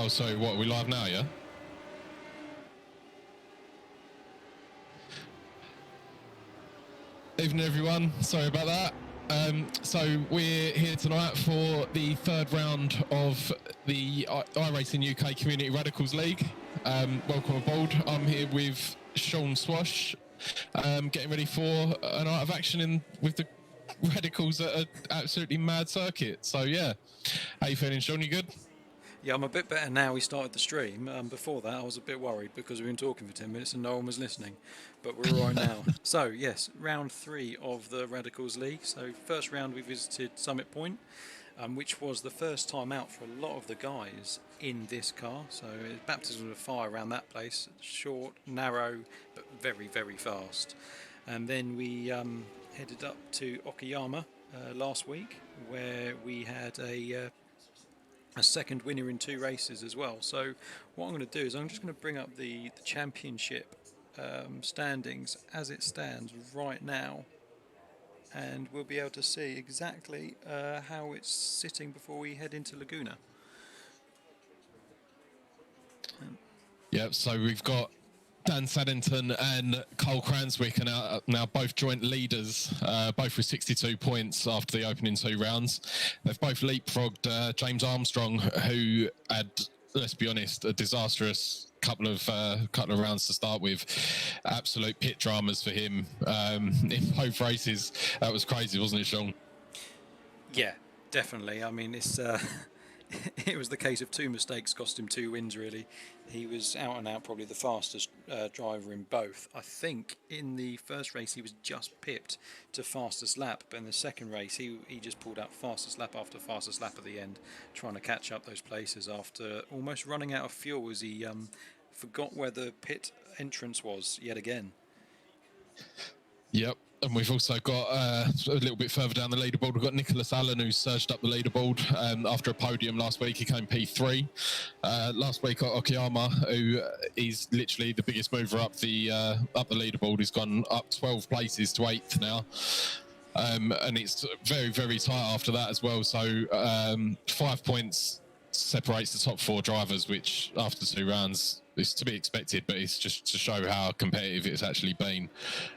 Oh, sorry, what, are we live now, yeah? Evening, everyone. Sorry about that. So we're here tonight for the third round of the iRacing UK Community Radicals League. Welcome aboard. I'm here with Sean Swash, getting ready for a night of action with the Radicals at an absolutely mad circuit. So yeah, how you feeling, Sean? You good? Yeah, I'm a bit better now we started the stream. Before that, I was a bit worried because we've been talking for 10 minutes and no one was listening. But we're all right now. So, yes, round 3 of the Radicals League. So, first round we visited Summit Point, which was the first time out for a lot of the guys in this car. So, it's baptism of fire around that place. Short, narrow, but very, very fast. And then we headed up to Okayama last week, where we had a second winner in 2 races as well. So what I'm going to do is I'm just going to bring up the championship standings as it stands right now, and we'll be able to see exactly how it's sitting before we head into Laguna. Yep, so we've got Dan Saddington and Cole Cranswick are now both joint leaders, both with 62 points after the opening 2 rounds. They've both leapfrogged James Armstrong, who had, let's be honest, a disastrous couple of rounds to start with. Absolute pit dramas for him in both races. That was crazy, wasn't it, Sean? Yeah, definitely. I mean, it's it was the case of 2 mistakes cost him 2 wins, really. He was out and out probably the fastest driver in both. I think in the first race he was just pipped to fastest lap, but in the second race he just pulled out fastest lap after fastest lap at the end, trying to catch up those places after almost running out of fuel as he forgot where the pit entrance was yet again. Yep. And we've also got a little bit further down the leaderboard, we've got Nicholas Allen, who surged up the leaderboard after a podium last week. He came P3. Last week at Okayama, who is literally the biggest mover up the leaderboard. He's gone up 12 places to 8th now. And it's very, very tight after that as well. So 5 points separates the top 4 drivers, which after 2 rounds is to be expected, but it's just to show how competitive it's actually been.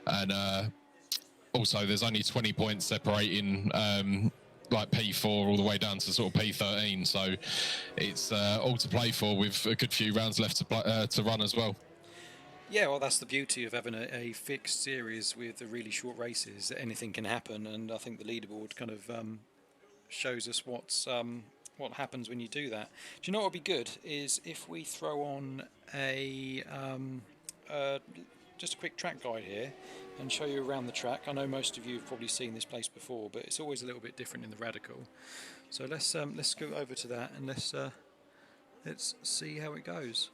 And also, there's only 20 points separating like P4 all the way down to sort of P13, so it's all to play for with a good few rounds left to run as well. Yeah, well, that's the beauty of having a fixed series with the really short races. Anything can happen, and I think the leaderboard kind of shows us what happens when you do that. Do you know what would be good is if we throw on just a quick track guide here and show you around the track. I know most of you have probably seen this place before, but it's always a little bit different in the Radical. So let's go over to that and let's see how it goes.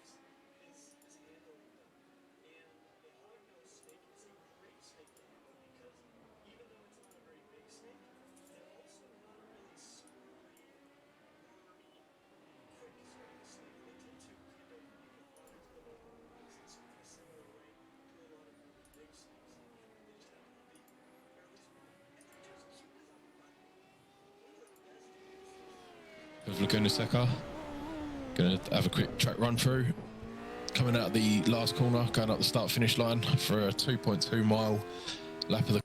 Of Laguna Seca. Going to have a quick track run through. Coming out of the last corner, going up the start finish line for a 2.2 mile lap of the...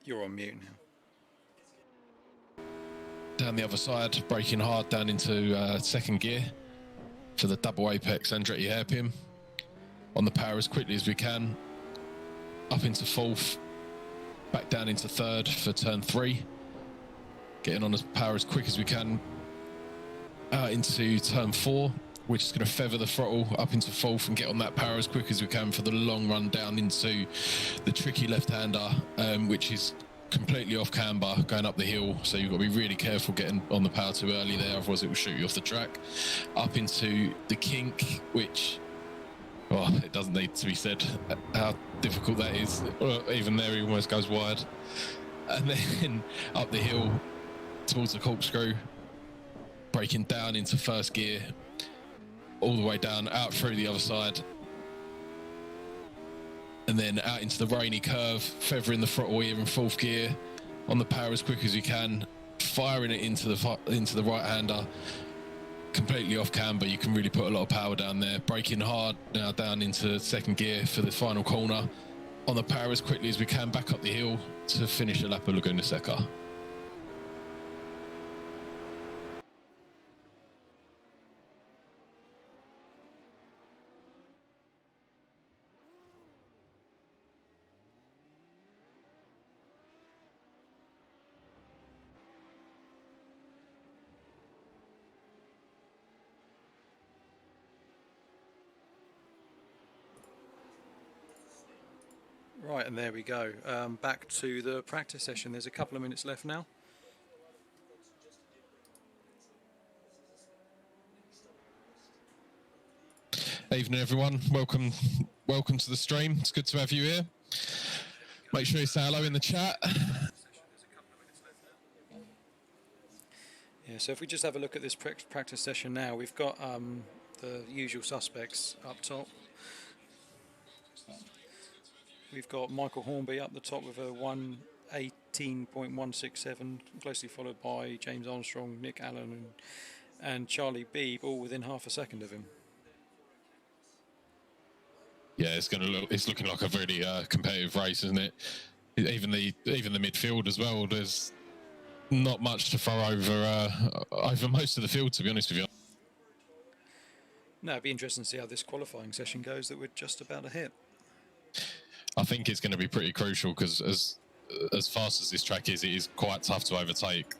You're on mute now. Down the other side, braking hard down into second gear for the double apex Andretti hairpin. On the power as quickly as we can. Up into 4th. Back down into 3rd for turn 3. Getting on as power as quick as we can out into turn 4. We're just going to feather the throttle up into 4th and get on that power as quick as we can for the long run down into the tricky left-hander, which is completely off camber going up the hill. So you've got to be really careful getting on the power too early there, otherwise it will shoot you off the track. Up into the kink, which, well, it doesn't need to be said how difficult that is. Even there, he almost goes wide. And then up the hill towards the corkscrew, braking down into 1st gear, all the way down, out through the other side, and then out into the rainy curve, feathering the throttle here in 4th gear, on the power as quick as you can, firing it into the right-hander, completely off camber. You can really put a lot of power down there. Braking hard now down into second gear for the final corner. On the power as quickly as we can, back up the hill to finish a lap of Laguna Seca. Right, and there we go. Back to the practice session. There's a couple of minutes left now. Evening, everyone. Welcome to the stream. It's good to have you here. Make sure you say hello in the chat. Yeah, so if we just have a look at this practice session now, we've got the usual suspects up top. We've got Michael Hornby up the top with a 1:18.167, closely followed by James Armstrong, Nick Allen, and Charlie Beebe, all within half a second of him. Yeah, it's looking like a really competitive race, isn't it? Even the midfield as well. There's not much to throw over most of the field, to be honest with you. No, it'd be interesting to see how this qualifying session goes that we're just about to hit. I think it's going to be pretty crucial because as fast as this track is, it is quite tough to overtake.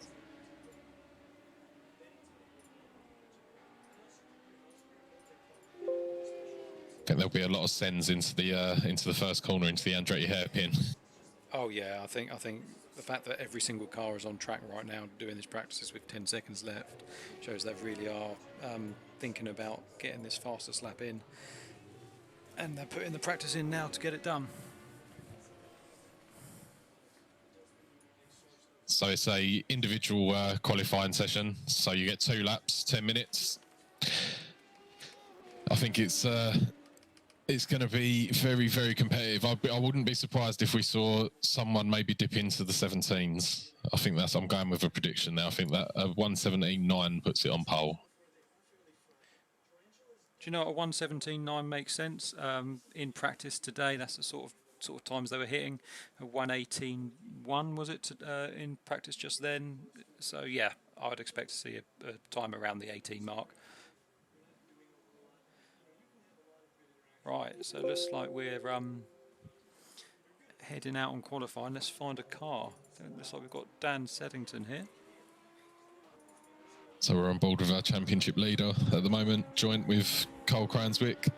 I think there'll be a lot of sends into the first corner, into the Andretti hairpin. Oh yeah, I think the fact that every single car is on track right now doing these practices with 10 seconds left shows they really are thinking about getting this fastest lap in, and they're putting the practice in now to get it done. So it's a individual qualifying session. So you get 2 laps, 10 minutes. I think it's going to be very, very competitive. I wouldn't be surprised if we saw someone maybe dip into the 17s. I think I'm going with a prediction now. I think that 1:17.9 puts it on pole. Do you know what, a 1:17.9 makes sense? In practice today, that's the sort of times they were hitting. A 1:18.1 was it in practice just then? So yeah, I would expect to see a time around the 18 mark. Right, so it looks like we're heading out on qualifying. Let's find a car. It looks like we've got Dan Seddington here. So we're on board with our championship leader at the moment, joint with Cole Cranswick,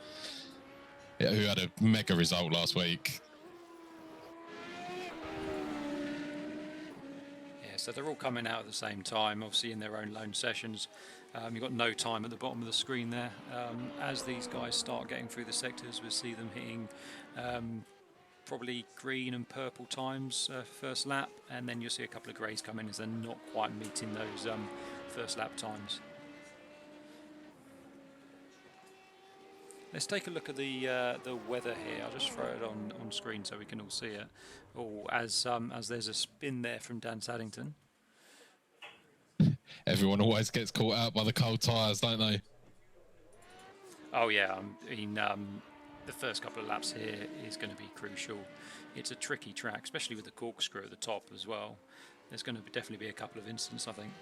who had a mega result last week. Yeah, so they're all coming out at the same time, obviously in their own lone sessions. You've got no time at the bottom of the screen there. As these guys start getting through the sectors, we'll see them hitting probably green and purple times first lap, and then you'll see a couple of greys come in as they're not quite meeting those first lap times. Let's take a look at the weather here. I'll just throw it on screen so we can all see it. Oh, as there's a spin there from Dan Saddington. Everyone always gets caught out by the cold tyres, don't they? Oh yeah, the first couple of laps here is going to be crucial. It's a tricky track, especially with the corkscrew at the top as well. There's going to definitely be a couple of incidents, I think.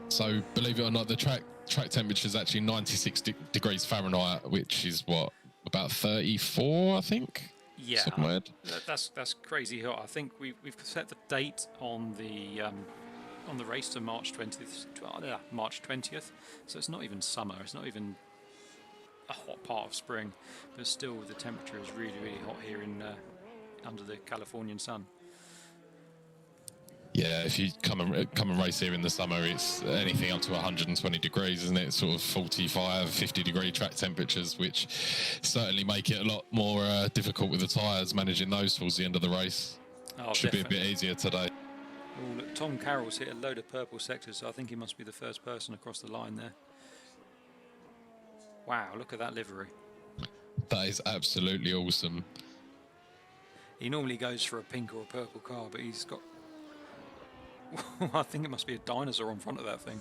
So, believe it or not, the track temperature is actually 96 degrees Fahrenheit, which is what, about 34, I think. Yeah, that's crazy hot. I think we've set the date on the race to March 20th. March 20th. So it's not even summer. It's not even a hot part of spring, but still the temperature is really, really hot here in under the Californian sun. Yeah, if you come and race here in the summer, it's anything up to 120 degrees, isn't it? Sort of 45, 50 degree track temperatures, which certainly make it a lot more difficult with the tyres, managing those towards the end of the race. Oh, should definitely be a bit easier today. Oh, look, Tom Carroll's hit a load of purple sectors, so I think he must be the first person across the line there. Wow, look at that livery. That is absolutely awesome. He normally goes for a pink or a purple car, but he's got I think it must be a dinosaur on front of that thing.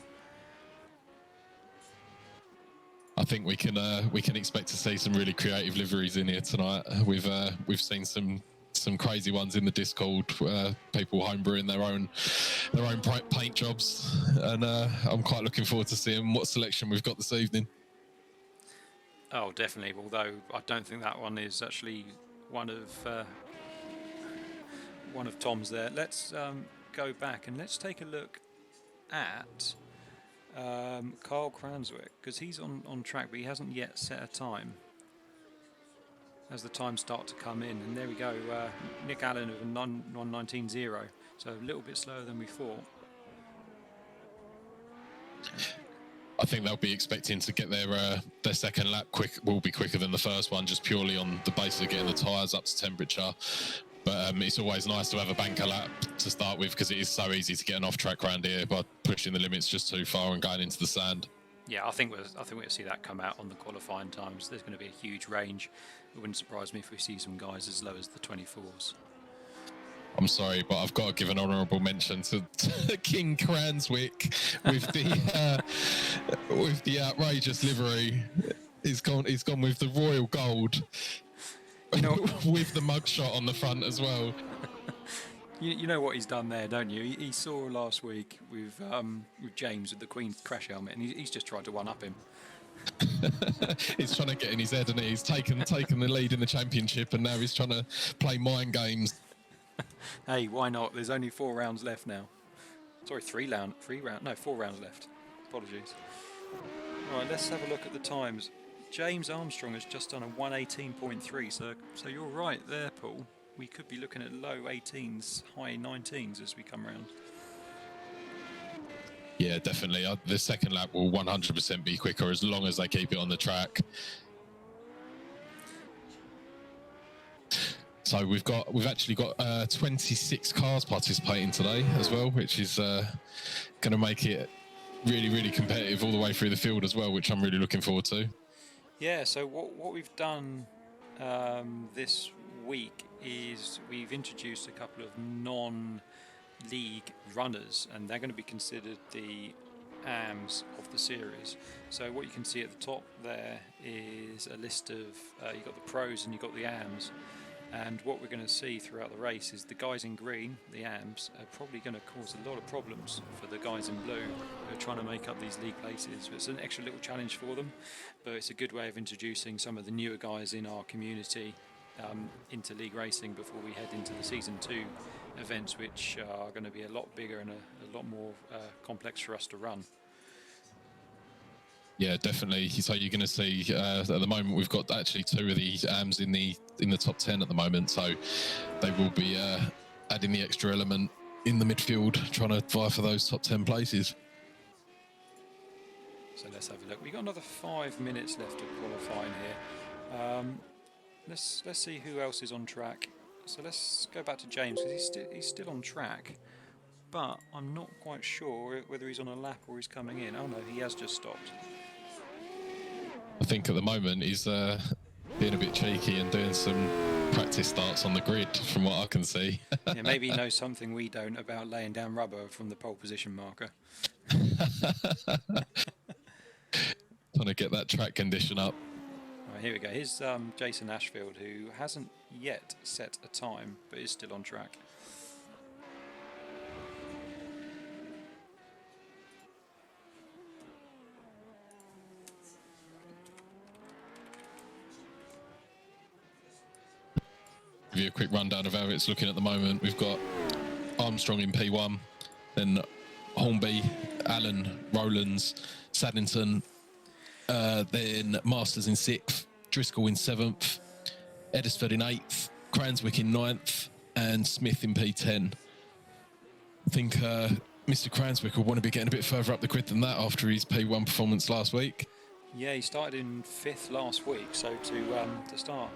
I think we can expect to see some really creative liveries in here tonight. We've seen some crazy ones in the Discord, people homebrewing their own paint jobs, and I'm quite looking forward to seeing what selection we've got this evening. Oh, definitely. Although I don't think that one is actually one of Tom's there. Let's go back and let's take a look at Carl Cranswick, because he's on track, but he hasn't yet set a time. As the times start to come in, and there we go. Nick Allen with a 1:19.0, so a little bit slower than we thought. I think they'll be expecting to get their second lap will be quicker than the first one, just purely on the basis of getting the tyres up to temperature. But it's always nice to have a banker lap to start with, because it is so easy to get an off-track round here by pushing the limits just too far and going into the sand. Yeah, I think we'll see that come out on the qualifying times. There's going to be a huge range. It wouldn't surprise me if we see some guys as low as the 24s. I'm sorry, but I've got to give an honourable mention to King Cranswick with the outrageous livery. He's gone with the royal gold, with the mugshot on the front as well. You know what he's done there, don't you? He saw last week with James with the Queen's crash helmet, and he's just tried to one-up him. He's trying to get in his head, and he's taken the lead in the championship, and now he's trying to play mind games. Hey, why not? There's only 4 rounds left now. Sorry, 4 rounds left. Apologies. All right, let's have a look at the times. James Armstrong has just done a 1:18.3, so you're right there, Paul. We could be looking at low 18s, high 19s as we come around. Yeah, definitely. The second lap will 100% be quicker as long as they keep it on the track. So we've actually got 26 cars participating today as well, which is going to make it really, really competitive all the way through the field as well, which I'm really looking forward to. Yeah, so what we've done this week is we've introduced a couple of non-league runners, and they're going to be considered the AMs of the series. So what you can see at the top there is a list of you've got the pros and you've got the AMs. And what we're going to see throughout the race is the guys in green, the AMs, are probably going to cause a lot of problems for the guys in blue who are trying to make up these league places. It's an extra little challenge for them, but it's a good way of introducing some of the newer guys in our community into league racing before we head into the Season 2 events, which are going to be a lot bigger and a lot more complex for us to run. Yeah, definitely. So you're going to see at the moment we've got actually 2 of the AMs in the top 10 at the moment. So they will be adding the extra element in the midfield, trying to vie for those top 10 places. So let's have a look. We've got another 5 minutes left of qualifying here. Let's see who else is on track. So let's go back to James, because he's still on track. But I'm not quite sure whether he's on a lap or he's coming in. Oh no, he has just stopped. I think at the moment he's being a bit cheeky and doing some practice starts on the grid, from what I can see. Yeah, maybe he knows something we don't about laying down rubber from the pole position marker. Trying to get that track condition up. All right, here we go. Here's Jason Ashfield, who hasn't yet set a time, but is still on track. Give you a quick rundown of how it's looking at the moment. We've got Armstrong in P1, then Hornby, Allen, Rowlands, Saddington, then Masters in 6th, Driscoll in 7th, Edisford in 8th, Cranswick in 9th, and Smith in P10. I think Mr. Cranswick will want to be getting a bit further up the grid than that after his P1 performance last week. Yeah, he started in 5th last week, so to start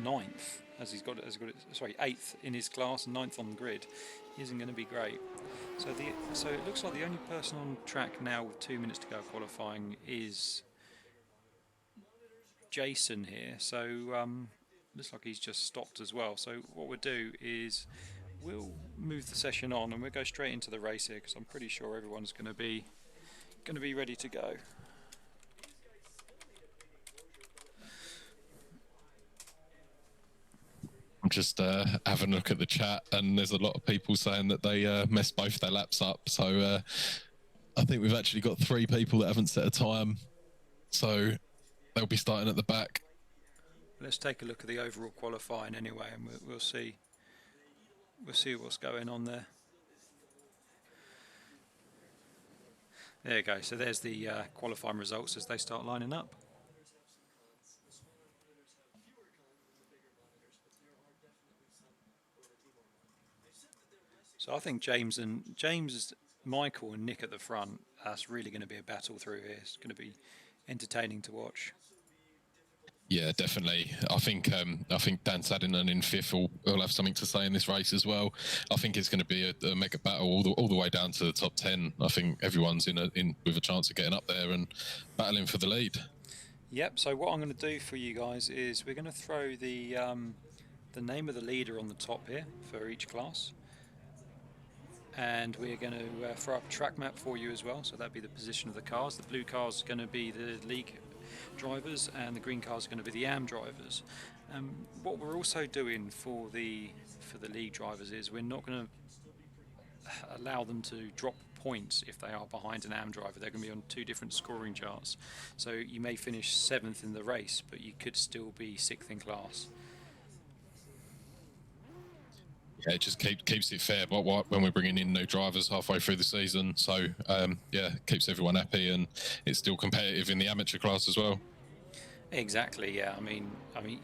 9th, as he's got 8th in his class and 9th on the grid, isn't going to be great. So it looks like the only person on track now with 2 minutes to go qualifying is Jason here. So looks like he's just stopped as well. So what we'll do is we'll move the session on and we'll go straight into the race here, because I'm pretty sure everyone's going to be ready to go. I'm just having a look at the chat, and there's a lot of people saying that they messed both their laps up. So I think we've actually got 3 people that haven't set a time. So they'll be starting at the back. Let's take a look at the overall qualifying anyway, and we'll see. We'll see what's going on there. There you go. So there's the qualifying results as they start lining up. So I think James, Michael and Nick at the front, that's really going to be a battle through here. It's going to be entertaining to watch. Yeah, definitely. I think Dan Saddington in 5th will have something to say in this race as well. I think it's going to be a mega battle all the way down to the top 10. I think everyone's in with a chance of getting up there and battling for the lead. Yep. So what I'm going to do for you guys is we're going to throw the name of the leader on the top here for each class. And we're going to throw up a track map for you as well, so that'd be the position of the cars. The blue cars are going to be the league drivers, and the green cars are going to be the AM drivers. What we're also doing for the league drivers is we're not going to allow them to drop points if they are behind an AM driver. They're going to be on 2 different scoring charts. So you may finish 7th in the race, but you could still be 6th in class. Yeah, it just keeps it fair, but when we're bringing in new drivers halfway through the season, so yeah, keeps everyone happy, and it's still competitive in the amateur class as well. Exactly. Yeah. I mean,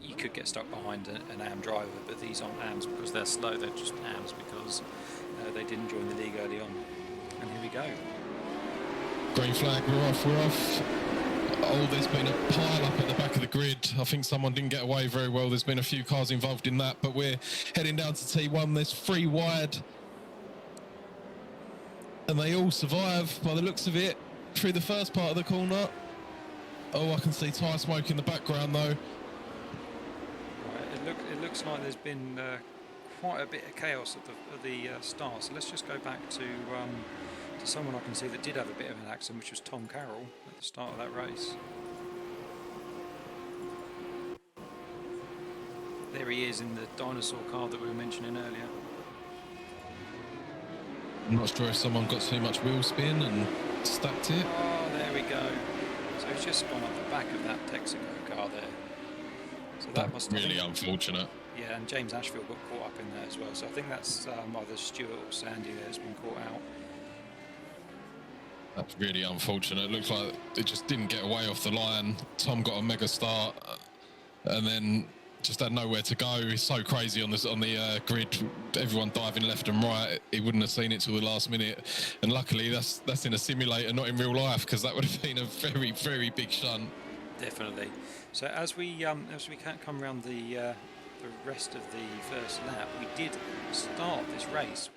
you could get stuck behind an AM driver, but these aren't AMs because they're slow. They're just AMs because they didn't join the league early on. And here we go. Green flag. We're off. Oh, there's been a pile up at the back of the grid. I think someone didn't get away very well. There's been a few cars involved in that, but we're heading down to T1. There's 3 wide. And they all survive by the looks of it through the first part of the corner. Oh, I can see tyre smoke in the background though. Right, it looks like there's been quite a bit of chaos at the start. So let's just go back to someone I can see that did have a bit of an accident, which was Tom Carroll at the start of that race. There he is in the dinosaur car that we were mentioning earlier. I'm not sure if someone got too much wheel spin and stacked it. Oh, there we go. So he's just gone up the back of that Texaco car there. So that must really unfortunate. Yeah, and James Ashfield got caught up in there as well. So I think that's either Stuart or Sandy that's been caught out. That's really unfortunate. It looks like it just didn't get away off the line. Tom got a mega start and then just had nowhere to go. It's so crazy on the grid. Everyone diving left and right. He wouldn't have seen it till the last minute. And luckily, that's in a simulator, not in real life, because that would have been a very, very big shunt. Definitely. So as we can't come around the rest of the first lap, we did start this race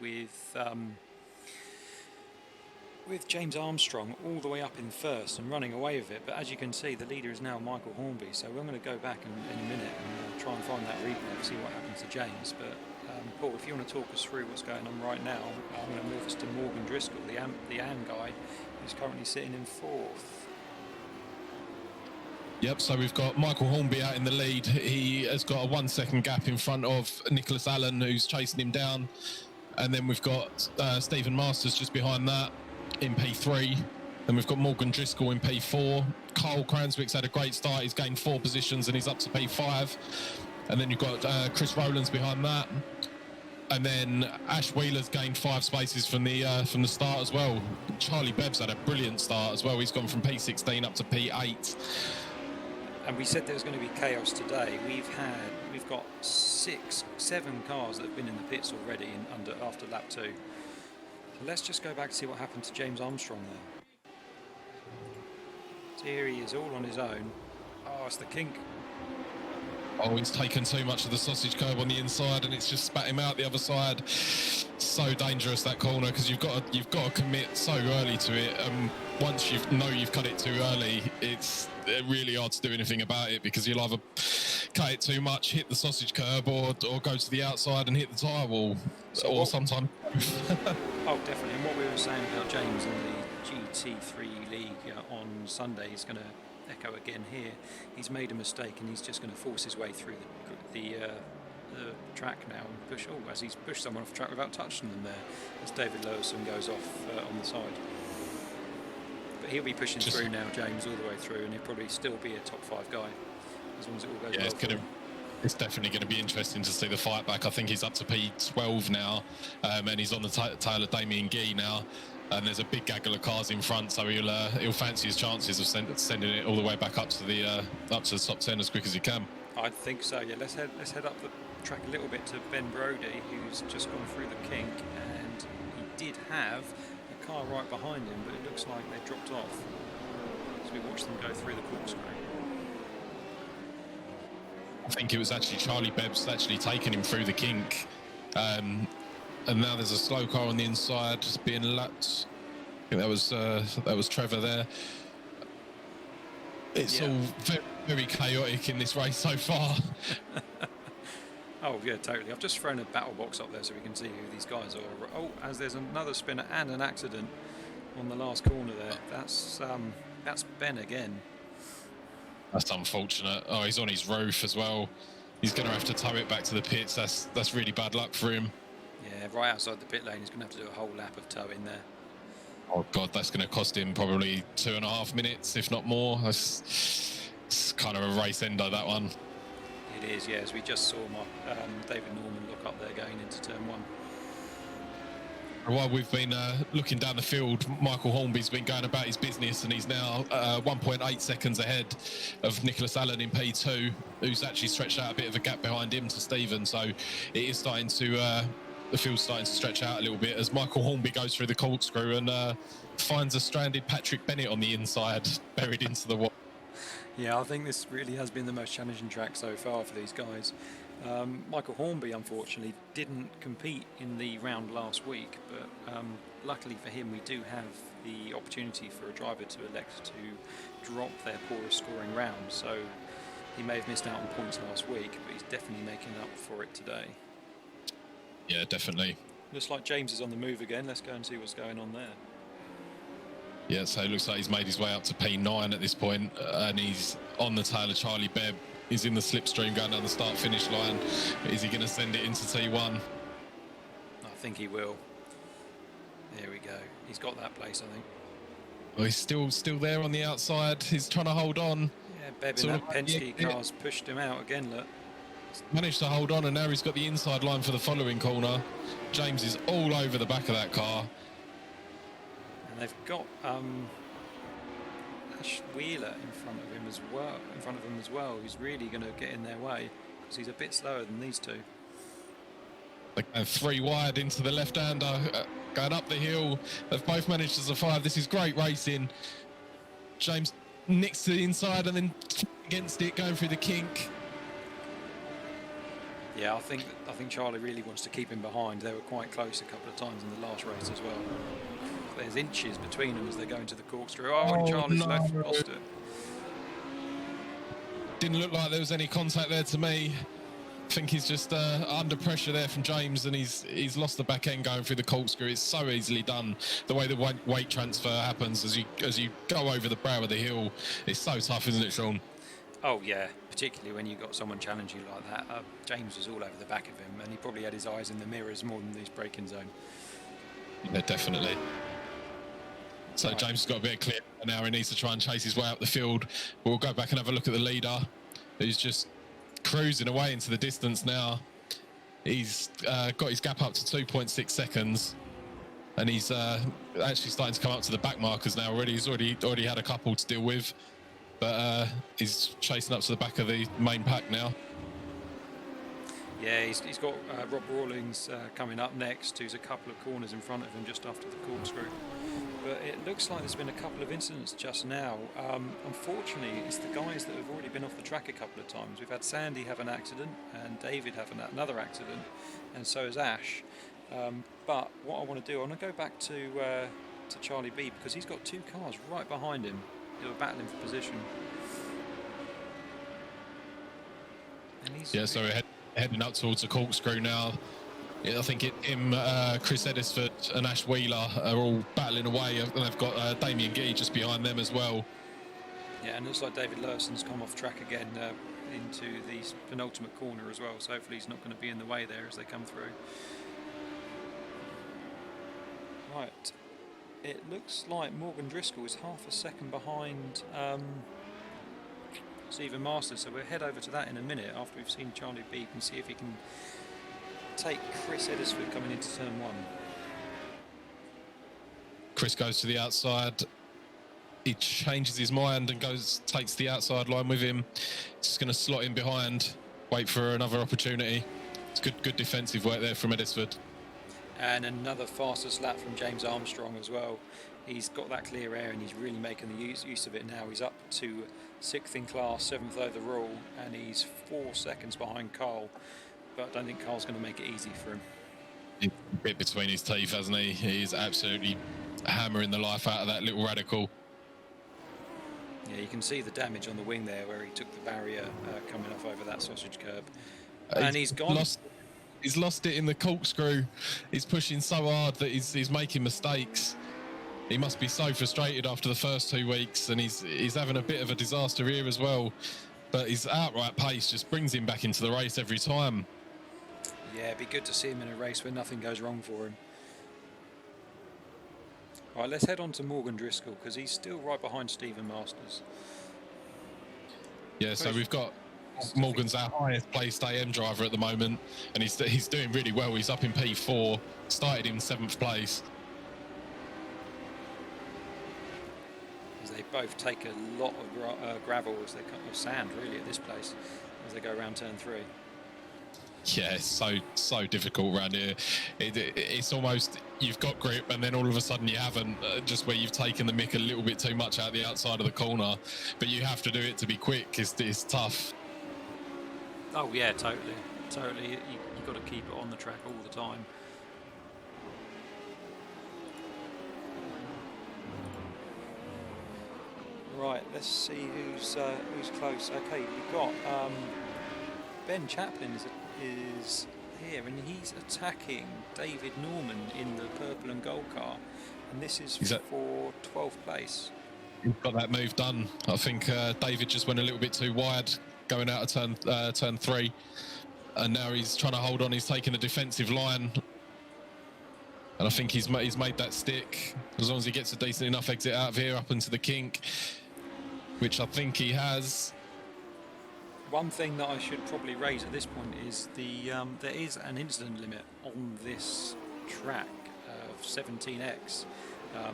with James Armstrong all the way up in first and running away with it. But as you can see, the leader is now Michael Hornby. So we're going to go back in a minute and try and find that replay to see what happens to James. But Paul, if you want to talk us through what's going on right now, I'm going to move us to Morgan Driscoll, the AM guy, who's currently sitting in 4th. Yep, so we've got Michael Hornby out in the lead. He has got a 1 second gap in front of Nicholas Allen, who's chasing him down. And then we've got Stephen Masters just behind that in P3. Then we've got Morgan Driscoll in P4. Carl Cranswick's had a great start. He's gained 4 positions and he's up to P5. And then you've got Chris Rowlands behind that. And then Ash Wheeler's gained 5 spaces from the start as well. Charlie Bebb's had a brilliant start as well. He's gone from P16 up to P8. And we said there was going to be chaos today. We've got 7 cars that have been in the pits already after lap 2. So let's just go back to see what happened to James Armstrong there. So here he is, all on his own. Oh, it's the kink. Oh, he's taken too much of the sausage curb on the inside, and it's just spat him out the other side. So dangerous, that corner, because you've got to commit so early to it. once you know you've cut it too early, it's really hard to do anything about it, because you'll either cut it too much, hit the sausage curb, or go to the outside and hit the tyre wall, So or sometimes. Oh, definitely. And what we were saying about James in the GT3 League on Sunday is going to echo again here. He's made a mistake, and he's just going to force his way through the track now and push. Oh, as he's pushed someone off the track without touching them there, as David Lewison goes off on the side. But he'll be pushing through now, James, all the way through, and he'll probably still be a top 5 guy as long as it all goes well. It's definitely going to be interesting to see the fight back. I think he's up to P12 now, and he's on the tail of Damien Guy now. And there's a big gaggle of cars in front, so he'll fancy his chances of sending it all the way back up to the top 10 as quick as he can. I think so. Yeah, let's head up the track a little bit to Ben Brody, who's just gone through the kink, and he did have a car right behind him, but it looks like they dropped off as we watch them go through the corkscrew. I think it was actually Charlie Bebb's actually taken him through the kink. And now there's a slow car on the inside being lapped. I think that was Trevor there. It's all very, very chaotic in this race so far. Oh yeah, totally. I've just thrown a battle box up there so we can see who these guys are. Oh, as there's another spinner and an accident on the last corner there. That's Ben again. That's unfortunate. Oh, he's on his roof as well. He's going to have to tow it back to the pits. That's really bad luck for him. Yeah, right outside the pit lane, he's going to have to do a whole lap of towing there. Oh God, that's going to cost him probably 2.5 minutes, if not more. It's kind of a race ender, that one. It is, yeah. As we just saw David Norman look up there going into turn 1. While we've been looking down the field, Michael Hornby's been going about his business, and he's now 1.8 seconds ahead of Nicholas Allen in P2, who's actually stretched out a bit of a gap behind him to Stephen. So it is starting to, the field's starting to stretch out a little bit as Michael Hornby goes through the corkscrew and finds a stranded Patrick Bennett on the inside, buried into the wall. Yeah, I think this really has been the most challenging track so far for these guys. Michael Hornby, unfortunately, didn't compete in the round last week, but luckily for him, we do have the opportunity for a driver to elect to drop their poorest scoring round. So he may have missed out on points last week, but he's definitely making up for it today. Yeah, definitely. Looks like James is on the move again. Let's go and see what's going on there. Yeah, so it looks like he's made his way up to P9 at this point, and he's on the tail of Charlie Bebb. He's in the slipstream going down the start-finish line. Is he going to send it into T1? I think he will. There we go. He's got that place, I think. Well, he's still there on the outside. He's trying to hold on. Yeah, Bebb in that Penske car's pushed him out again, look. Managed to hold on, and now he's got the inside line for the following corner. James is all over the back of that car. And they've got Ash Wheeler in front of him as well, who's really going to get in their way because he's a bit slower than these two. And 3 wide into the left-hander, going up the hill. They've both managed to survive. This is great racing. James nicks to the inside and then against it, going through the kink. Yeah, I think Charlie really wants to keep him behind. They were quite close a couple of times in the last race as well. There's inches between them as they go into the corkscrew. And Charlie's lost it. Didn't look like there was any contact there to me. I think he's just under pressure there from James, and he's lost the back end going through the corkscrew. It's so easily done. The way the weight transfer happens as you go over the brow of the hill, it's so tough, isn't it, Sean? Oh yeah, particularly when you've got someone challenge you like that. James was all over the back of him, and he probably had his eyes in the mirrors more than his braking zone. Yeah, definitely. So right. James has got a bit of clear now. He needs to try and chase his way up the field. We'll go back and have a look at the leader, who's just cruising away into the distance now. He's got his gap up to 2.6 seconds, and he's actually starting to come up to the back markers now already. He's already had a couple to deal with, but he's chasing up to the back of the main pack now. Yeah, he's got Rob Rawlings coming up next, who's a couple of corners in front of him just after the corkscrew. But it looks like there's been a couple of incidents just now. Unfortunately, it's the guys that have already been off the track a couple of times. We've had Sandy have an accident and David have another accident, and so has Ash. But what I want to do, I want to go back to to Charlie B, because he's got 2 cars right behind him who are battling for position. And he's so we're heading up towards the corkscrew now. I think him, Chris Edisford and Ash Wheeler are all battling away, and they've got Damien Gee just behind them as well. Yeah, and it looks like David Lurson's come off track again into the penultimate corner as well, so hopefully he's not going to be in the way there as they come through. Right, it looks like Morgan Driscoll is half a second behind Stephen Masters, so we'll head over to that in a minute after we've seen Charlie Beep and see if he can take Chris Edisford coming into turn 1. Chris goes to the outside. He changes his mind and takes the outside line with him. Just going to slot in behind, wait for another opportunity. It's good defensive work there from Edisford. And another fastest lap from James Armstrong as well. He's got that clear air and he's really making the use of it now. He's up to 6th in class, 7th overall, and he's 4 seconds behind Carl. But I don't think Carl's going to make it easy for him. He's a bit between his teeth, hasn't he? He's absolutely hammering the life out of that little radical. Yeah, you can see the damage on the wing there where he took the barrier coming off over that sausage curb. And he's gone. He's lost it in the corkscrew. He's pushing so hard that he's making mistakes. He must be so frustrated after the first 2 weeks, and he's having a bit of a disaster here as well. But his outright pace just brings him back into the race every time. Yeah, it'd be good to see him in a race where nothing goes wrong for him. All right, let's head on to Morgan Driscoll because he's still right behind Stephen Masters. Yeah, so we've got Morgan's our highest placed AM driver at the moment, and he's doing really well. He's up in P4, started in 7th place. As they both take a lot of gravel as they cut of sand really at this place as they go around turn 3. Yeah, it's so difficult around here. It's almost you've got grip and then all of a sudden you haven't, just where you've taken the mick a little bit too much out the outside of the corner, but you have to do it to be quick. It's tough. Oh yeah, totally. You've got to keep it on the track all the time. Right, let's see who's close. Okay, we've got Ben Chaplin is here, and he's attacking David Norman in the purple and gold car, and this is for 12th place. He's got that move done. I think David just went a little bit too wide going out of turn 3, and now he's trying to hold on. He's taking a defensive line, and I think he's made that stick. As long as he gets a decent enough exit out of here up into the kink, which I think he has. One thing that I should probably raise at this point is there is an incident limit on this track of 17x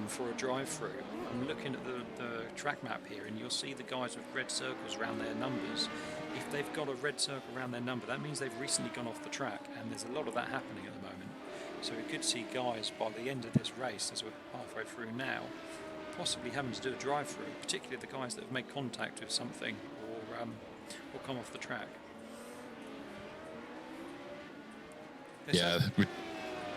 for a drive-through. I'm looking at the track map here, and you'll see the guys with red circles around their numbers. If they've got a red circle around their number, that means they've recently gone off the track, and there's a lot of that happening at the moment. So we could see guys by the end of this race, as we're halfway through now, possibly having to do a drive-through, particularly the guys that have made contact with something or come off the track. Yeah, we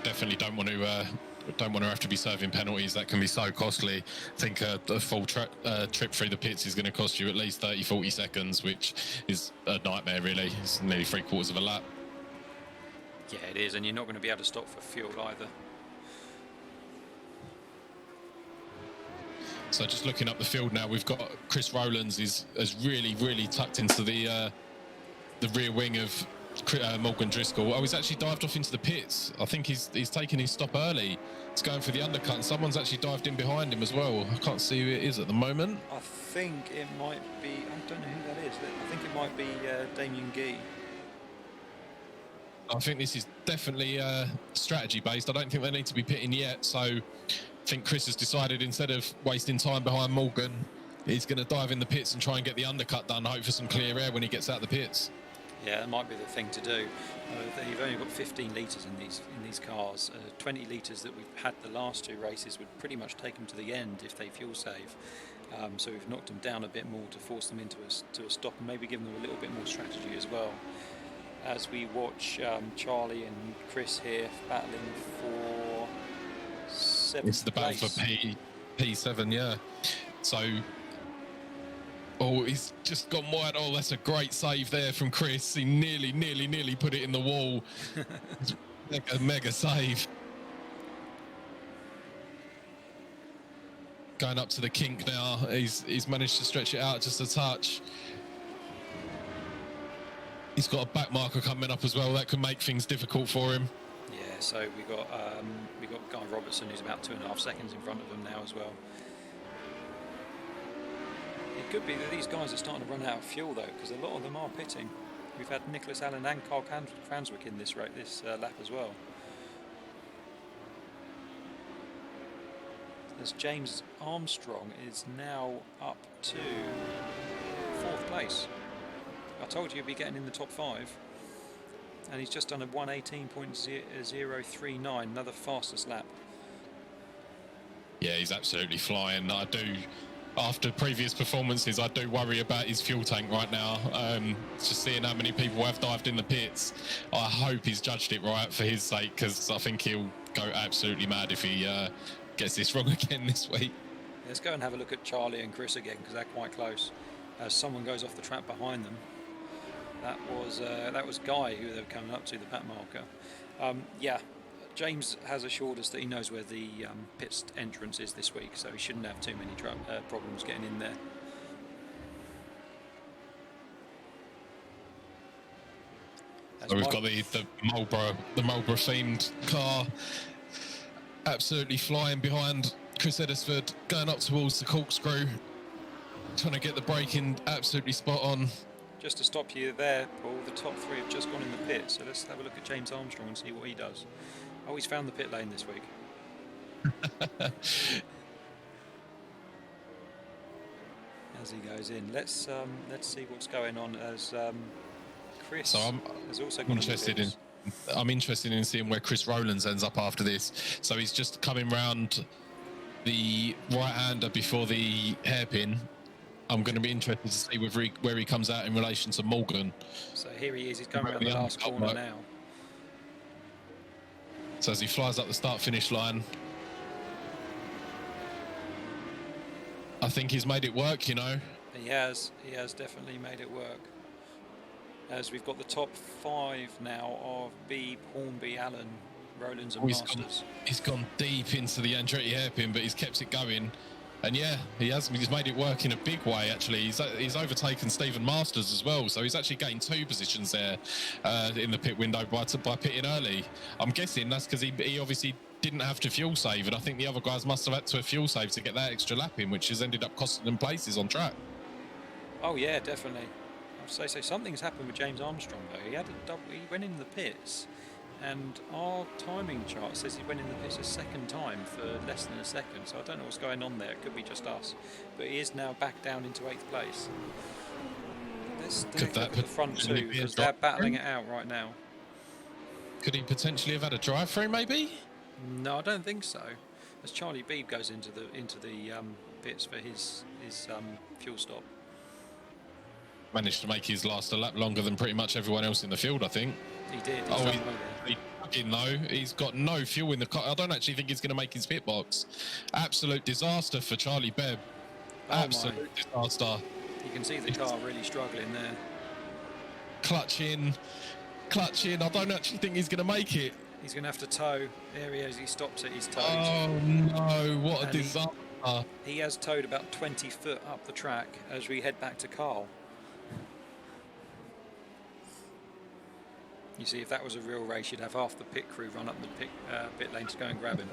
definitely don't want to have to be serving penalties. That can be so costly. I think a full trip through the pits is going to cost you at least 30-40 seconds, which is a nightmare really. It's nearly 3/4 of a lap. Yeah, it is, and you're not going to be able to stop for fuel either. So just looking up the field now, we've got Chris Rowlands has really tucked into the rear wing of Morgan Driscoll. Oh, he's actually dived off into the pits. I think he's taken his stop early. He's going for the undercut, and someone's actually dived in behind him as well. I can't see who it is at the moment. I think it might be, I don't know who that is. I think it might be Damien Gee. I think this is definitely strategy based. I don't think they need to be pitting yet, so I think Chris has decided instead of wasting time behind Morgan, he's going to dive in the pits and try and get the undercut done, hope for some clear air when he gets out the pits. Yeah, that might be the thing to do. You've only got 15 litres in these cars. 20 litres that we've had the last 2 races would pretty much take them to the end if they fuel save. So we've knocked them down a bit more to force them into a stop, and maybe give them a little bit more strategy as well. As we watch Charlie and Chris here battling for 7th It's the battle for P7, yeah. So, he's just gone wide. Oh, that's a great save there from Chris. He nearly put it in the wall. mega save. Going up to the kink now. He's managed to stretch it out just a touch. He's got a back marker coming up as well. That could make things difficult for him. Yeah, so we got Guy Robertson, who's about 2.5 seconds in front of him now as well. It could be that these guys are starting to run out of fuel though, because a lot of them are pitting. We've had Nicholas Allen and Carl Cranswick in this lap as well. As James Armstrong is now up to 4th place. I told you he'd be getting in the top 5, and he's just done a 1:18.039, another fastest lap. Yeah, he's absolutely flying. After previous performances, I do worry about his fuel tank right now. Just seeing how many people have dived in the pits, I hope he's judged it right for his sake, because I think he'll go absolutely mad if he gets this wrong again this week. Let's go and have a look at Charlie and Chris again, because they're quite close. As someone goes off the track behind them. That was Guy who they were coming up to, the pat marker. Yeah, James has assured us that he knows where the pit entrance is this week, so he shouldn't have too many problems getting in there. So we've got the Marlborough themed car absolutely flying behind Chris Edisford, going up towards the corkscrew, trying to get the braking absolutely spot on. Just to stop you there, Paul, the top 3 have just gone in the pit, so let's have a look at James Armstrong and see what he does. Oh, he's found the pit lane this week. As he goes in, let's see what's going on as Chris has also gone interested in the pits. I'm interested in seeing where Chris Rowlands ends up after this. So he's just coming round the right-hander before the hairpin. I'm going to be interested to see where he comes out in relation to Morgan. So here he is. He's going around the last corner now. So as he flies up the start-finish line, I think he's made it work, you know. He has definitely made it work. As we've got the top 5 now of Beebe, Hornby, Allen, Rowlands and Masters. He's gone deep into the Andretti hairpin, but he's kept it going. And yeah, he's made it work in a big way, actually. He's overtaken Stephen Masters as well, so he's actually gained 2 positions there in the pit window by pitting early. I'm guessing that's because he obviously didn't have to fuel save, and I think the other guys must have had to fuel save to get that extra lap in, which has ended up costing them places on track. Oh yeah, definitely. I'd say so. Something's happened with James Armstrong though. He went in the pits, and our timing chart says he went in the pits a second time for less than a second. So I don't know what's going on there. It could be just us, but he is now back down into 8th place. Let's look at the front 2 because they're battling it out right now. Could he potentially have had a drive-through, maybe? No, I don't think so. As Charlie Beebe goes into the pits for his fuel stop. Managed to make his last a lap longer than pretty much everyone else in the field, I think. He did. He's got no fuel in the car. I don't actually think he's going to make his pit box. Absolute disaster for Charlie Bebb. Absolute disaster. You can see the car really struggling there. Clutch in. I don't actually think he's going to make it. He's going to have to tow. There he is. He stops it. He's towed. Oh no! What a disaster. He has towed about 20 foot up the track as we head back to Carl. You see, if that was a real race, you'd have half the pit crew run up the pit lane to go and grab him.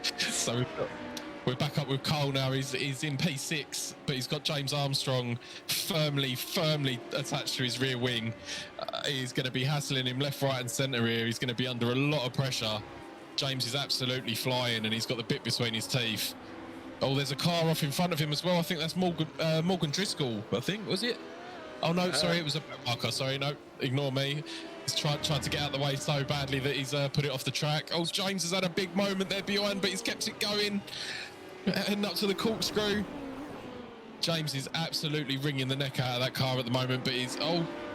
So we're back up with Carl now. He's in P6, but he's got James Armstrong firmly attached to his rear wing. He's going to be hassling him left, right and centre here. He's going to be under a lot of pressure. James is absolutely flying, and he's got the bit between his teeth. Oh, there's a car off in front of him as well. I think that's Morgan Driscoll, I think, was it? Oh no, sorry, it was a marker. Sorry, no, ignore me. He's tried to get out of the way so badly that he's put it off the track. Oh, James has had a big moment there behind, but he's kept it going. Heading up to the corkscrew. James is absolutely wringing the neck out of that car at the moment, but he's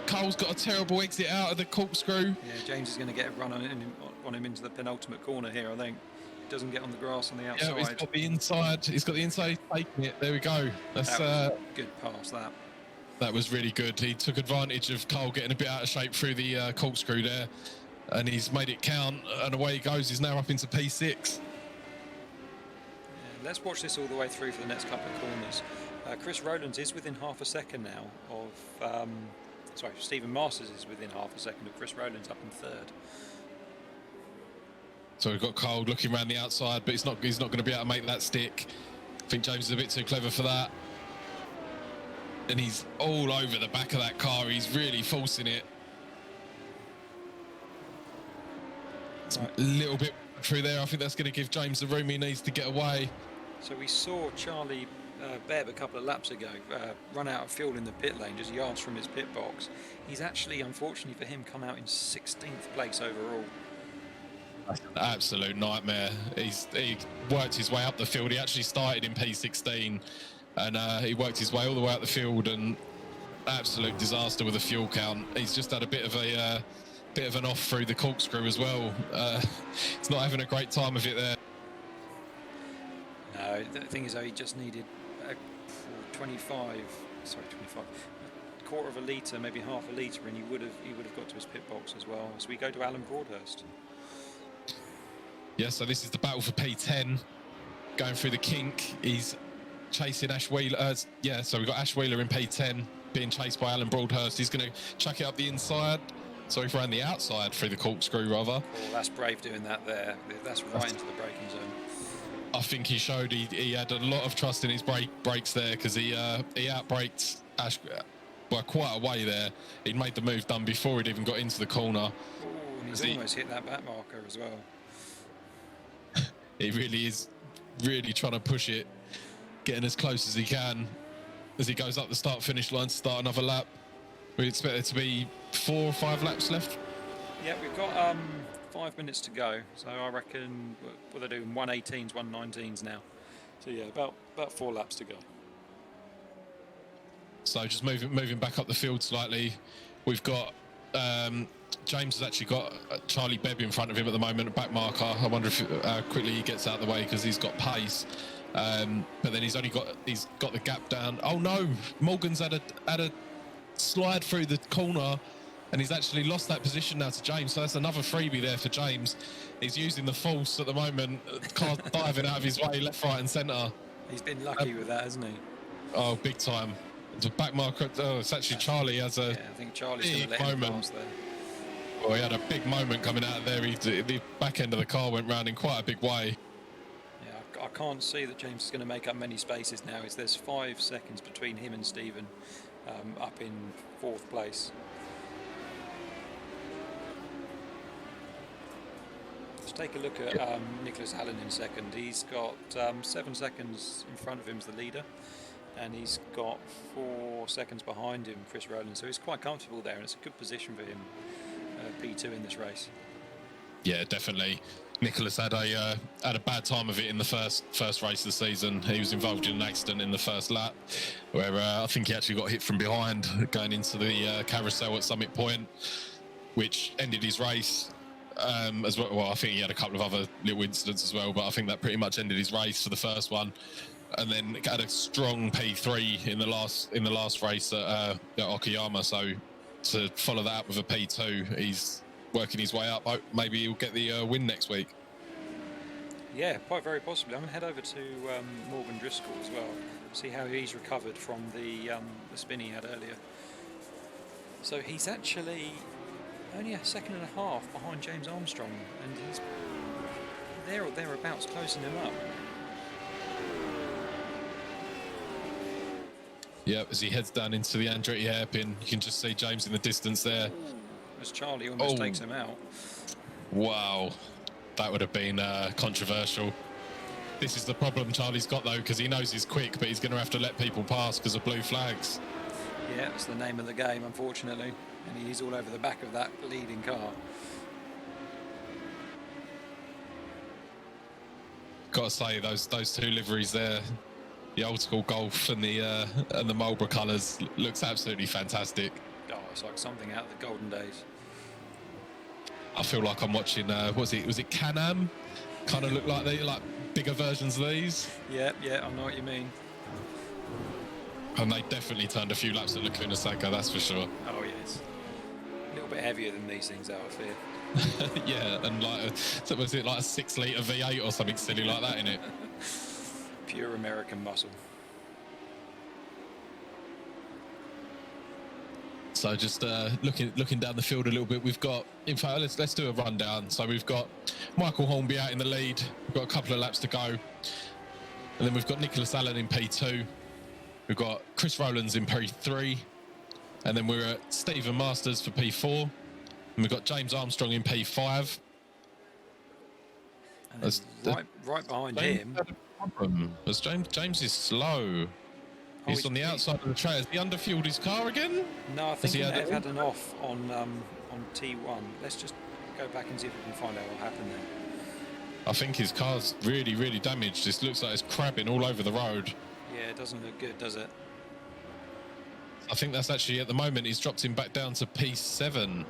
Cole's got a terrible exit out of the corkscrew. Yeah, James is going to get a run on him into the penultimate corner here, I think. Doesn't get on the grass on the outside. Yeah, he's got the inside. He's got the inside. Taking it. There we go. That's that was a good pass. That was really good. He took advantage of Cole getting a bit out of shape through the corkscrew there, and he's made it count. And away he goes. He's now up into P6. Yeah, let's watch this all the way through for the next couple of corners. Chris Rowlands is within half a second now of. Stephen Masters is within half a second of Chris Rowlands up in third. So we've got Cole looking around the outside, but he's not going to be able to make that stick. I think James is a bit too clever for that. And he's all over the back of that car. He's really forcing it. It's a little bit through there. I think that's going to give James the room he needs to get away. So we saw Charlie Bebb a couple of laps ago run out of fuel in the pit lane just yards from his pit box. He's actually, unfortunately for him, come out in 16th place overall. Absolute nightmare. He worked his way up the field. He actually started in P16 and he worked his way all the way up the field, and absolute disaster with the fuel count. He's just had a bit of an off through the corkscrew as well. He's not having a great time of it there. No, the thing is, though, he just needed a quarter of a litre, maybe half a litre, and he would have got to his pit box as well. So we go to Alan Broadhurst. Yeah, so this is the battle for P10. Going through the kink, he's chasing Ash Wheeler. So we've got Ash Wheeler in P10, being chased by Alan Broadhurst. He's going to chuck it up the inside. Sorry, around the outside through the corkscrew, rather. Oh, that's brave doing that there. That's right into the braking zone. I think he showed he had a lot of trust in his brakes there, because he outbraked Ash by quite a way there. He'd made the move done before he'd even got into the corner. Oh, and he's almost hit that back marker as well. He really is trying to push it, getting as close as he can as he goes up the start-finish line to start another lap. We expect there to be 4 or 5 laps left. Yeah, we've got 5 minutes to go, so I reckon what they're doing 118s, 119s now. So yeah, about 4 laps to go. So just moving back up the field slightly, we've got James has actually got Charlie Bebb in front of him at the moment, a back marker. I wonder if quickly he gets out of the way because he's got pace. But then he's got the gap down. Oh no, Morgan's had a slide through the corner, and he's actually lost that position now to James. So that's another freebie there for James. He's using the force at the moment, car diving out of his way, left, right, and centre. He's been lucky with that, hasn't he? Oh, big time. It's a back marker. Oh, it's actually Charlie has a I think Charlie's going to let him pass there. Well, he had a big moment coming out of there. The back end of the car went round in quite a big way. Yeah, I can't see that James is going to make up many spaces now. There's 5 seconds between him and Stephen up in 4th place. Let's take a look at Nicholas Allen in second. He's got 7 seconds in front of him as the leader, and he's got 4 seconds behind him, Chris Rowland. So he's quite comfortable there, and it's a good position for him, P2 in this race. Yeah, definitely. Nicholas had a bad time of it in the first race of the season. He was involved in an accident in the first lap, where I think he actually got hit from behind going into the carousel at Summit Point, which ended his race. As well, I think he had a couple of other little incidents as well, but I think that pretty much ended his race for the first one. And then had a strong P3 in the last race at Okayama. So to follow that up with a P2, he's working his way up. Maybe he'll get the win next week. Yeah, quite very possibly. I'm going to head over to Morgan Driscoll as well, see how he's recovered from the spin he had earlier. So he's actually only a second and a half behind James Armstrong, and he's there or thereabouts closing him up. Yeah, as he heads down into the Andretti hairpin, you can just see James in the distance there. As Charlie almost takes him out. Wow, that would have been controversial. This is the problem Charlie's got though, because he knows he's quick, but he's going to have to let people pass because of blue flags. Yeah, it's the name of the game, unfortunately, and he's all over the back of that leading car. Got to say, those 2 liveries there, the old school Golf and the Marlboro colours, looks absolutely fantastic. Oh, looks like something out of the golden days. I feel like I'm watching. Was it Can-Am? Kind of look like bigger versions of these. Yeah, I know what you mean. And they definitely turned a few laps at Laguna Seca, that's for sure. Oh yes, a little bit heavier than these things out of fear. Yeah, and so was it like a 6-litre V8 or something silly like that in it? Pure American muscle. So just looking down the field a little bit, we've got, in fact, let's do a rundown. So we've got Michael Hornby out in the lead. We've got a couple of laps to go. And then we've got Nicholas Allen in P2. We've got Chris Rowlands in P3. And then we're at Stephen Masters for P4. And we've got James Armstrong in P5. And right behind him. As James is slow. He's on the outside of the track. Has he underfueled his car again? No, I think he may have had an off on T1. Let's just go back and see if we can find out what happened there. I think his car's really, really damaged. This looks like it's crabbing all over the road. Yeah, it doesn't look good, does it? I think that's actually, at the moment, he's dropped him back down to P7.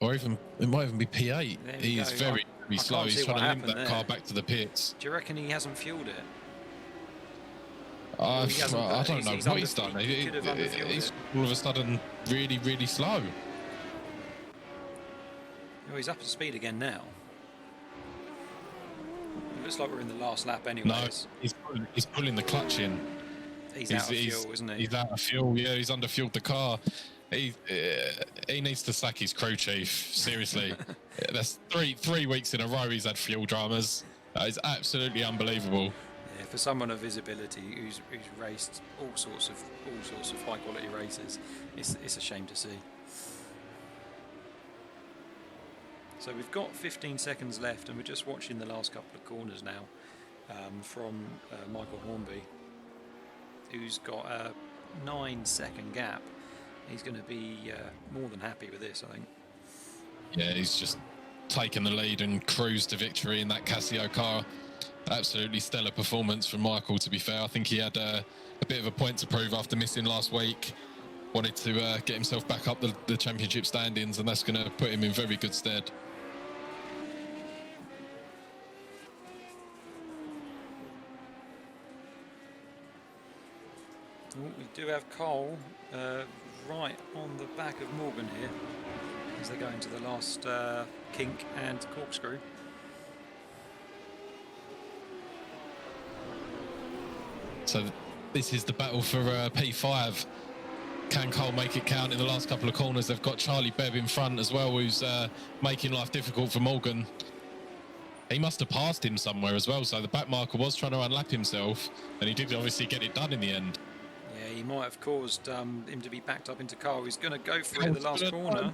Or even, it might even be P8. He's very, very slow. He's trying to limp that car back to the pits. Do you reckon he hasn't fueled it? I don't know what he's done. He's all of a sudden really, really slow. Oh, he's up to speed again now. It looks like we're in the last lap anyways. No, he's pulling the clutch in. He's out of fuel, isn't he? He's out of fuel, yeah, he's underfueled the car. He needs to sack his crew chief, seriously. That's three weeks in a row he's had fuel dramas. That is absolutely unbelievable. Yeah, for someone of his ability who's raced all sorts of high quality races, it's a shame to see. So we've got 15 seconds left, and we're just watching the last couple of corners now from Michael Hornby, who's got a 9-second gap. He's going to be more than happy with this, I think. Yeah, he's just taken the lead and cruised to victory in that Casio car. Absolutely stellar performance from Michael, to be fair. I think he had a bit of a point to prove after missing last week. Wanted to get himself back up the championship standings, and that's going to put him in very good stead. Well, we do have Cole right on the back of Morgan here as they go into the last kink and corkscrew. So this is the battle for P5. Can Cole make it count in the last couple of corners? They've got Charlie Bebb in front as well, who's making life difficult for Morgan. He must have passed him somewhere as well, so the back marker was trying to unlap himself, and he did obviously get it done in the end. Yeah, he might have caused him to be backed up into Cole. He's going to go for it in the last corner.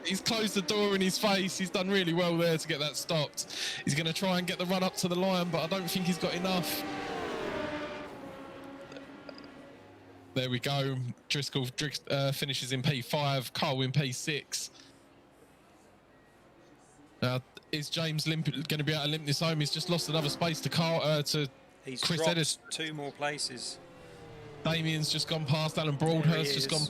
He's closed the door in his face. He's done really well there to get that stopped. He's going to try and get the run up to the line, but I don't think he's got enough. There we go. Driscoll finishes in P5, Cole in P6. Now, is James going to be able to limp this home? He's just lost another space to He's Chris dropped Edis. 2 more places. Damien's just gone past. Alan Broadhurst just gone.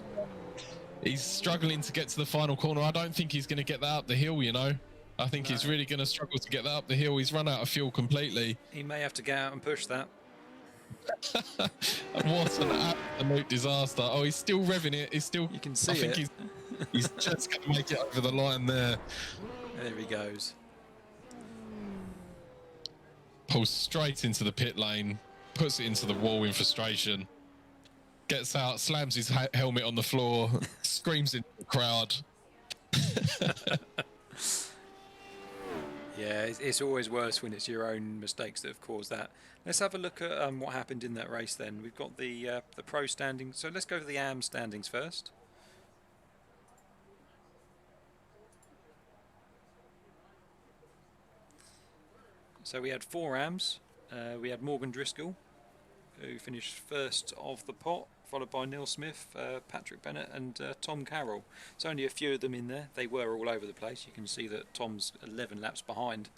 He's struggling to get to the final corner. I don't think he's going to get that up the hill, you know. I think he's really going to struggle to get that up the hill. He's run out of fuel completely. He may have to get out and push that. What an absolute disaster. Oh, he's still revving it. He's still. You can see I think it. he's just going to make it over the line there. There he goes. Pulls straight into the pit lane, puts it into the wall in frustration, gets out, slams his helmet on the floor, screams into the crowd. Yeah, it's always worse when it's your own mistakes that have caused that. Let's have a look at what happened in that race then. We've got the pro standings. So let's go to the AM standings first. So we had 4 AMs. We had Morgan Driscoll, who finished first of the pot, followed by Neil Smith, Patrick Bennett and Tom Carroll. There's only a few of them in there. They were all over the place. You can see that Tom's 11 laps behind.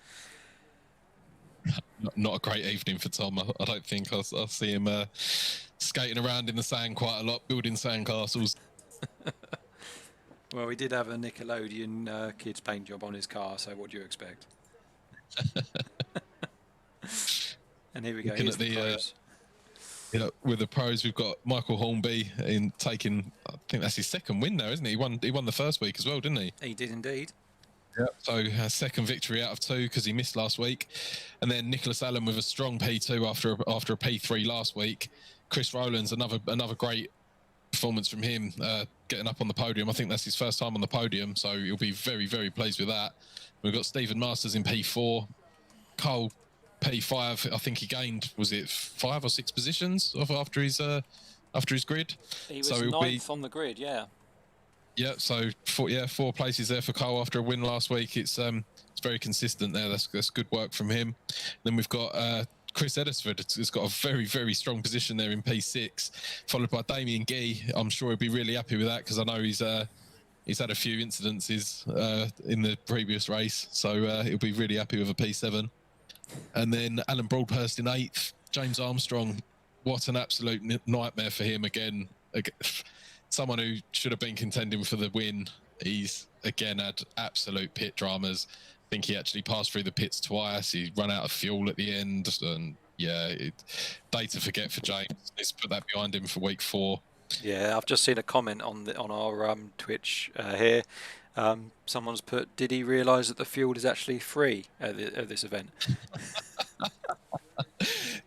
Not a great evening for Tom. I don't think I'll see him skating around in the sand quite a lot, building sand castles. Well, he did have a Nickelodeon kids paint job on his car, so what do you expect? And here we go. Looking Here's at the pros. with the pros, we've got Michael Hornby in taking, I think that's his second win now, isn't he? He won the first week as well, didn't he? He did indeed. Yeah. So second victory out of 2 because he missed last week, and then Nicholas Allen with a strong P2 after a P3 last week. Chris Rowland's another great performance from him, getting up on the podium. I think that's his first time on the podium, so he'll be very, very pleased with that. We've got Stephen Masters in P4, Cole P5. I think he gained, was it 5 or 6 positions after his grid? He was so ninth on the grid, yeah. Yeah, so 4 places there for Cole after a win last week. It's very consistent there. That's good work from him. Then we've got Chris Edisford has got a very, very strong position there in P6, followed by Damien Gee. I'm sure he'll be really happy with that because I know he's had a few incidences in the previous race, so he'll be really happy with a P7. And then Alan Broadhurst in 8th. James Armstrong, what an absolute nightmare for him again. Someone who should have been contending for the win. He's again had absolute pit dramas. I think he actually passed through the pits twice. He ran out of fuel at the end, and yeah, day to forget for James. Let's put that behind him for week 4. Yeah, I've just seen a comment on our Twitch here. Someone's put, "Did he realise that the fuel is actually free at this event?"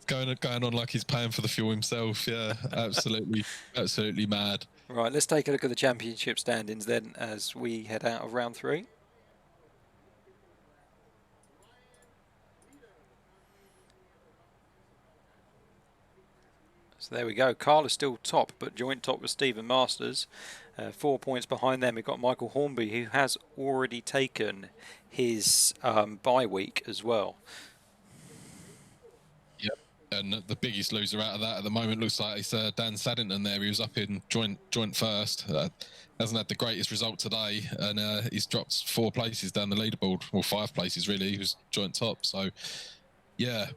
Going on like he's paying for the fuel himself. Yeah, absolutely, absolutely mad. Right, let's take a look at the championship standings then as we head out of round 3. So there we go. Carl is still top, but joint top with Stephen Masters. 4 points behind them, we've got Michael Hornby, who has already taken his bye week as well. Yep. And the biggest loser out of that at the moment looks like it's Dan Saddington there. He was up in joint first. Hasn't had the greatest result today, and he's dropped 4 places down the leaderboard, or 5 places really. He was joint top. So yeah,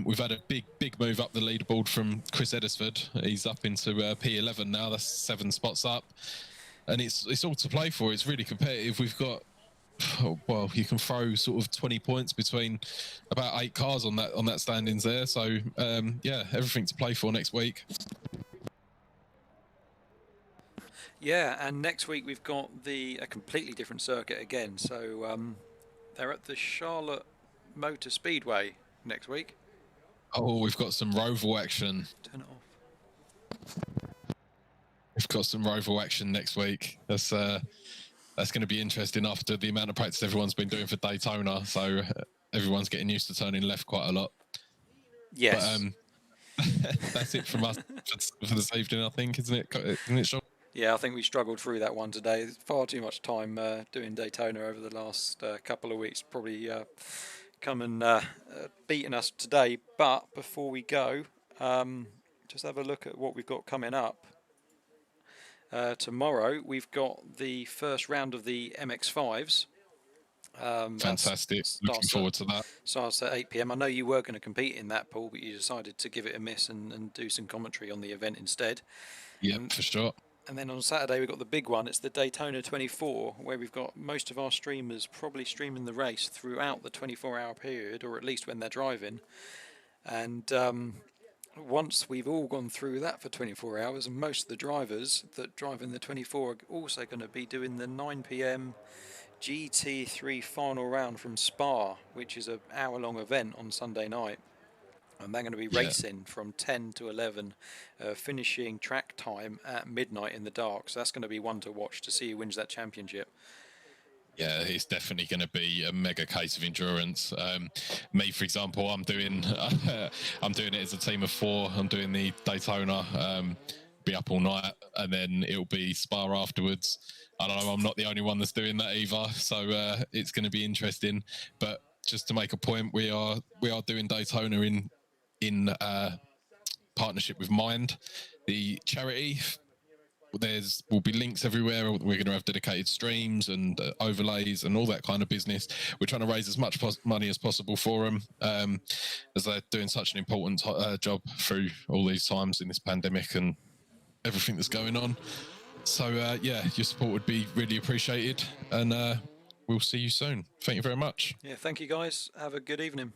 we've had a big move up the leaderboard from Chris Edisford. He's up into P11 now. That's 7 spots up, and it's all to play for. It's really competitive. We've got, well, you can throw sort of 20 points between about 8 cars on that standings there. So yeah, everything to play for next week. Yeah, and next week we've got a completely different circuit again. So they're at the Charlotte Motor Speedway next week. Oh, we've got some Roval action. Turn it off. We've got some Roval action next week. That's going to be interesting after the amount of practice everyone's been doing for Daytona. So everyone's getting used to turning left quite a lot. Yes. But that's it from us for this evening, I think, isn't it? Isn't it, Sean? Yeah, I think we struggled through that one today. There's far too much time doing Daytona over the last couple of weeks. Probably come and beaten us today. But before we go, just have a look at what we've got coming up. Tomorrow we've got the first round of the MX5s. Fantastic. Looking forward to that. Starts at 8 p.m. I know you were going to compete in that, Paul, but you decided to give it a miss and do some commentary on the event instead. Yeah, for sure. And then on Saturday we've got the big one. It's the Daytona 24, where we've got most of our streamers probably streaming the race throughout the 24-hour period, or at least when they're driving. And once we've all gone through that for 24 hours, and most of the drivers that drive in the 24 are also going to be doing the 9 p.m. GT3 final round from Spa, which is an hour-long event on Sunday night. And they're going to be racing from 10 to 11, finishing track time at midnight in the dark. So that's going to be one to watch to see who wins that championship. Yeah, it's definitely going to be a mega case of endurance. Me, for example, I'm doing it as a team of 4. I'm doing the Daytona, be up all night, and then it'll be Spa afterwards. I don't know, I'm not the only one that's doing that either, so it's going to be interesting. But just to make a point, we are doing Daytona in partnership with Mind, the charity. Will be links everywhere. We're going to have dedicated streams and overlays and all that kind of business. We're trying to raise as much money as possible for them, as they're doing such an important job through all these times in this pandemic and everything that's going on. So, yeah, your support would be really appreciated. And we'll see you soon. Thank you very much. Yeah, thank you guys. Have a good evening.